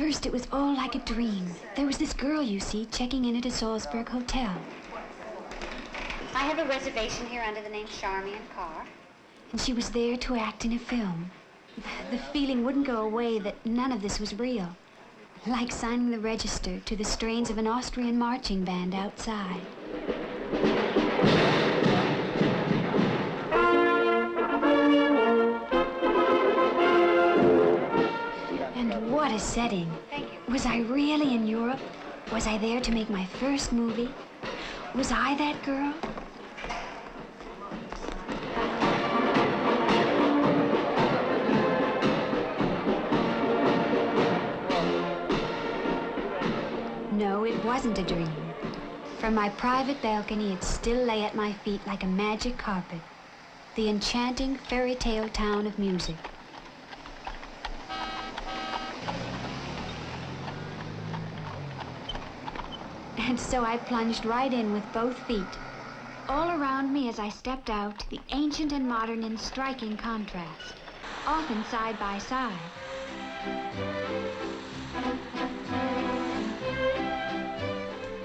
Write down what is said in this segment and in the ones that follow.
first, it was all like a dream. There was this girl, you see, checking in at a Salzburg hotel. I have a reservation here under the name Charmian Carr. And she was there to act in a film. The feeling wouldn't go away that none of this was real. Like signing the register to the strains of an Austrian marching band outside. And what a setting. Thank you. Was I really in Europe? Was I there to make my first movie? Was I that girl? No, it wasn't a dream. From my private balcony, it still lay at my feet like a magic carpet. The enchanting fairy tale town of music. And so I plunged right in with both feet. All around me as I stepped out, the ancient and modern in striking contrast, often side by side.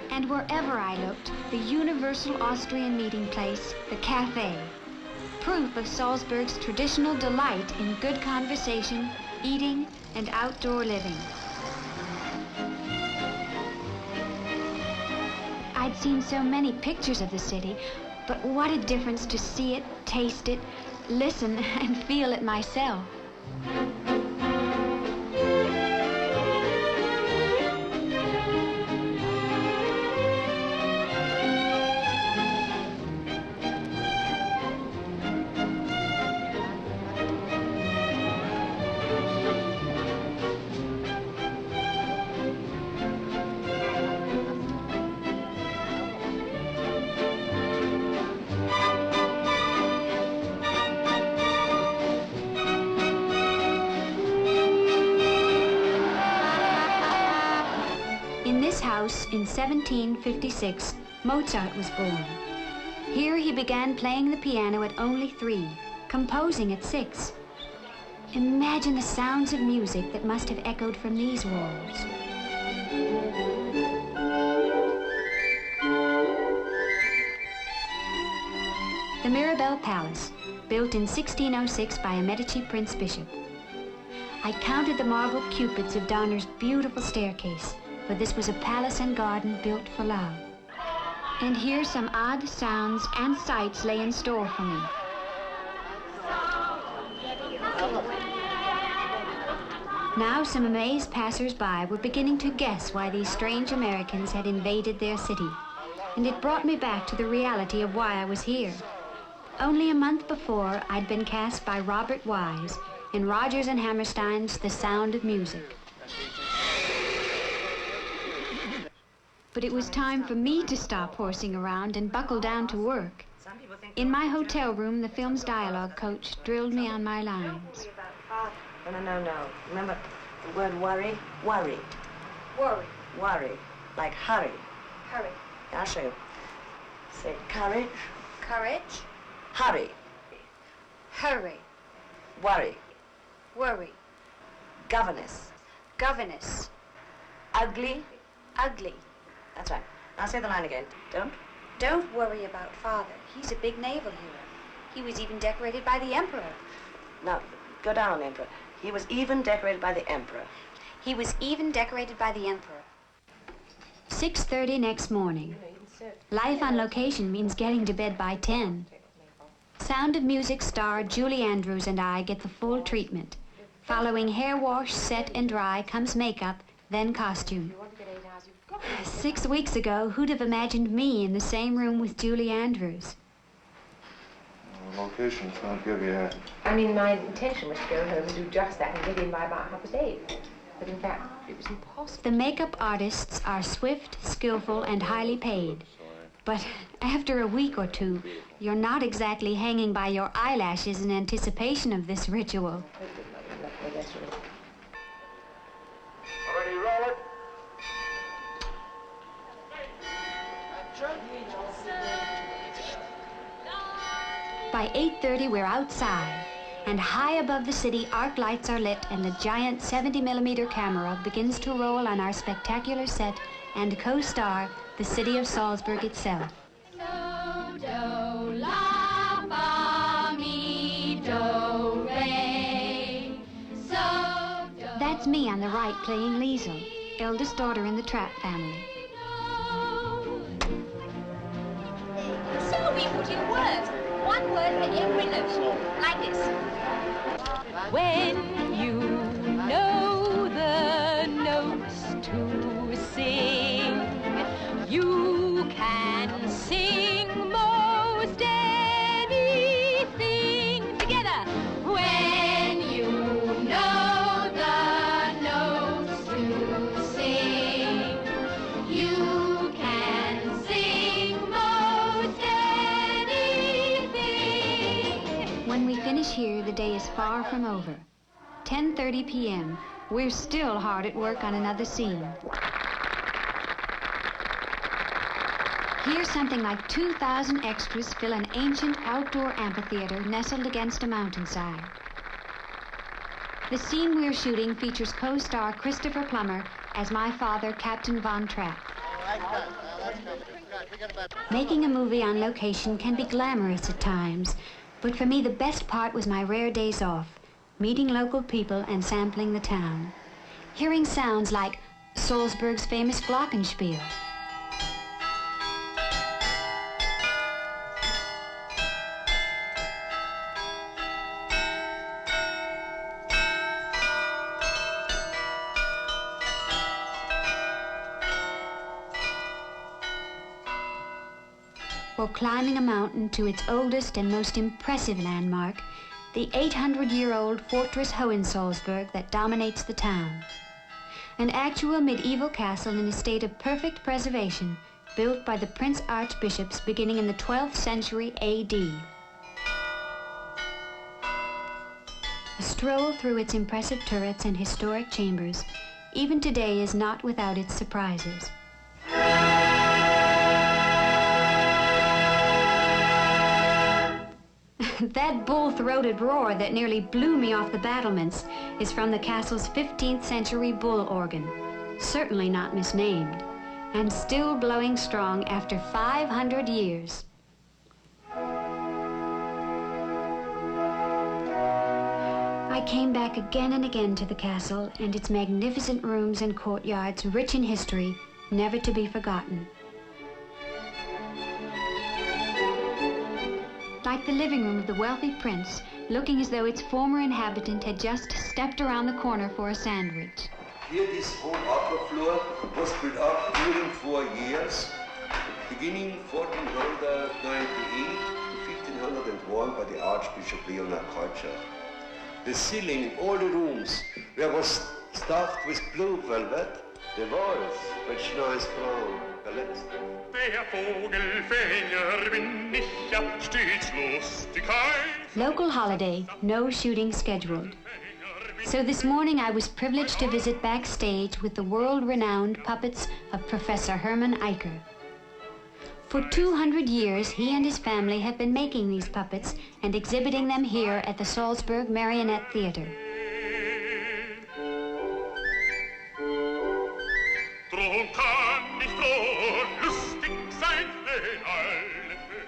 And wherever I looked, the universal Austrian meeting place, the cafe. Proof of Salzburg's traditional delight in good conversation, eating, and outdoor living. I'd seen so many pictures of the city, but what a difference to see it, taste it, listen, and feel it myself. In 1756, Mozart was born. Here he began playing the piano at only 3, composing at 6. Imagine the sounds of music that must have echoed from these walls. The Mirabelle Palace, built in 1606 by a Medici Prince Bishop. I counted the marble cupids of Donner's beautiful staircase, for this was a palace and garden built for love. And here some odd sounds and sights lay in store for me. Now some amazed passers-by were beginning to guess why these strange Americans had invaded their city. And it brought me back to the reality of why I was here. Only a month before, I'd been cast by Robert Wise in Rodgers and Hammerstein's The Sound of Music. But it was time for me to stop horsing around and buckle down to work. In my hotel room, the film's dialogue coach drilled me on my lines. No. Remember the word worry? Worry. Worry. Worry. Like hurry. Hurry. I'll show you. Say courage. Courage. Hurry. Hurry. Worry. Worry. Governess. Governess. Ugly. Ugly. That's right. I'll say the line again. Don't worry about Father. He's a big naval hero. He was even decorated by the Emperor. Now, go down on the Emperor. He was even decorated by the Emperor. He was even decorated by the Emperor. 6:30 next morning. Life on location means getting to bed by 10. Sound of Music star Julie Andrews and I get the full treatment. Following hair wash, set, and dry comes makeup, then costume. 6 weeks ago, who'd have imagined me in the same room with Julie Andrews? Locations won't give you... I mean, my intention was to go home and do just that and get in by about 8:30. But in fact, it was impossible. The makeup artists are swift, skillful, and highly paid. But after a week or two, you're not exactly hanging by your eyelashes in anticipation of this ritual. Already roll it? By 8:30, we're outside. And high above the city, arc lights are lit and the giant 70mm camera begins to roll on our spectacular set and co-star the city of Salzburg itself. That's me on the right playing Liesel, eldest daughter in the Trapp family. So we put in words. One word for every note. Like this. When you know the notes to sing, you can sing most anything together. When you know the notes to sing, you can sing most anything. When we finish here, the day is far from over. 10:30 p.m. We're still hard at work on another scene. Here, something like 2,000 extras fill an ancient outdoor amphitheater nestled against a mountainside. The scene we're shooting features co-star Christopher Plummer as my father, Captain Von Trapp. Making a movie on location can be glamorous at times, but for me the best part was my rare days off, meeting local people and sampling the town. Hearing sounds like Salzburg's famous glockenspiel. Or climbing a mountain to its oldest and most impressive landmark, the 800-year-old Fortress Hohensalzburg that dominates the town. An actual medieval castle in a state of perfect preservation, built by the Prince Archbishops beginning in the 12th century A.D. A stroll through its impressive turrets and historic chambers, even today, is not without its surprises. That bull-throated roar that nearly blew me off the battlements is from the castle's 15th century bull organ, certainly not misnamed, and still blowing strong after 500 years. I came back again and again to the castle and its magnificent rooms and courtyards rich in history, never to be forgotten. Like the living room of the wealthy prince, looking as though its former inhabitant had just stepped around the corner for a sandwich. Here, this whole upper floor was built up during 4 years, beginning 1498 to 1501 by the Archbishop Leonard Kreuzer. The ceiling in all the rooms was stuffed with blue velvet, the walls with Schneisbraun Ballett. Local holiday, no shooting scheduled. So this morning I was privileged to visit backstage with the world-renowned puppets of Professor Hermann Eicher. For 200 years, he and his family have been making these puppets and exhibiting them here at the Salzburg Marionette Theater.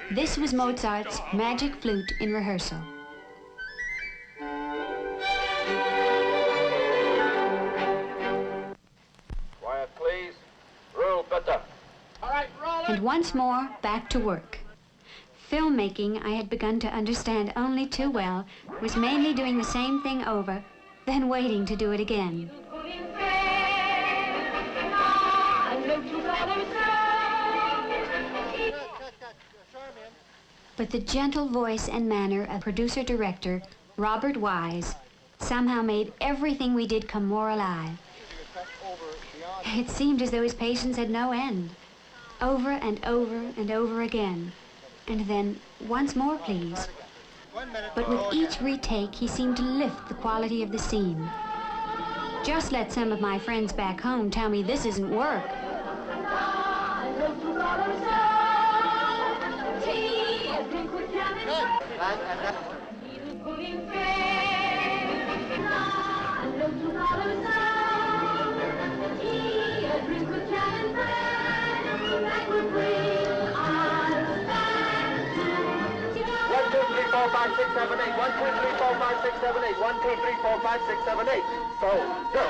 This was Mozart's Magic Flute in rehearsal. Quiet, please. Roll better. All right, roll it. And once more, back to work. Filmmaking, I had begun to understand only too well, was mainly doing the same thing over, then waiting to do it again. But the gentle voice and manner of producer-director Robert Wise somehow made everything we did come more alive. It seemed as though his patience had no end. Over and over and over again. And then, once more, please. But with each retake, he seemed to lift the quality of the scene. Just let some of my friends back home tell me this isn't work. Good. 4, 5, 6, 7, 8. 1, 2, 3, 4, 5, 6, 7, 8. 1, 2, 3, 4, 5, 6, 7, 8. So, go.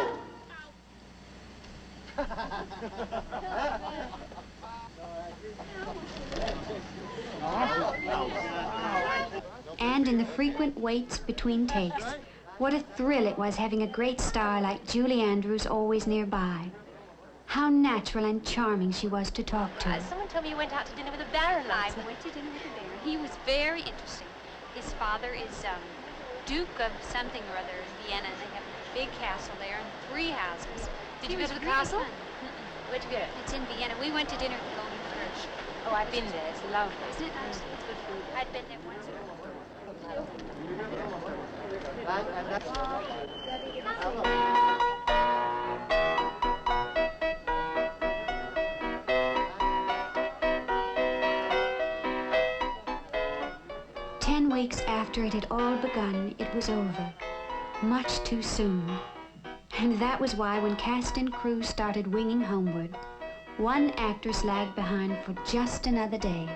And in the frequent waits between takes, what a thrill it was having a great star like Julie Andrews always nearby. How natural and charming she was to talk to. Someone told me you went out to dinner with the Baron last night. I went to dinner with the Baron. He was very interesting. His father is Duke of something or other in Vienna, and they have a big castle there and 3 houses. Did you go to the castle? Where'd you go? It's in Vienna. We went to dinner at the Golden Kirsch. Oh, I've been there. It's lovely. Isn't it nice? It's good food. I'd been there once. 10 weeks after it had all begun, it was over. Much too soon. And that was why when cast and crew started winging homeward, one actress lagged behind for just another day.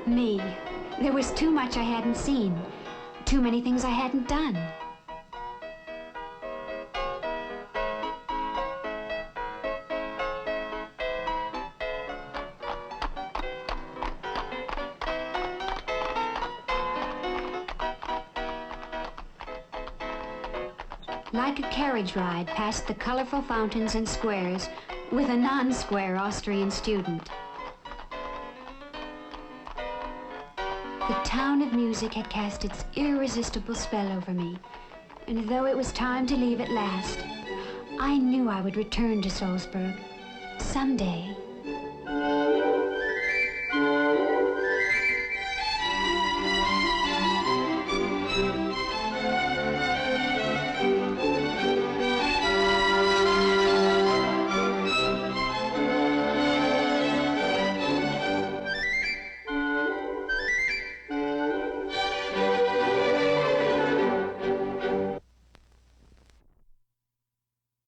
Me. There was too much I hadn't seen. Too many things I hadn't done. Like a carriage ride past the colorful fountains and squares with a non-square Austrian student. The town of music had cast its irresistible spell over me, and though it was time to leave at last, I knew I would return to Salzburg someday.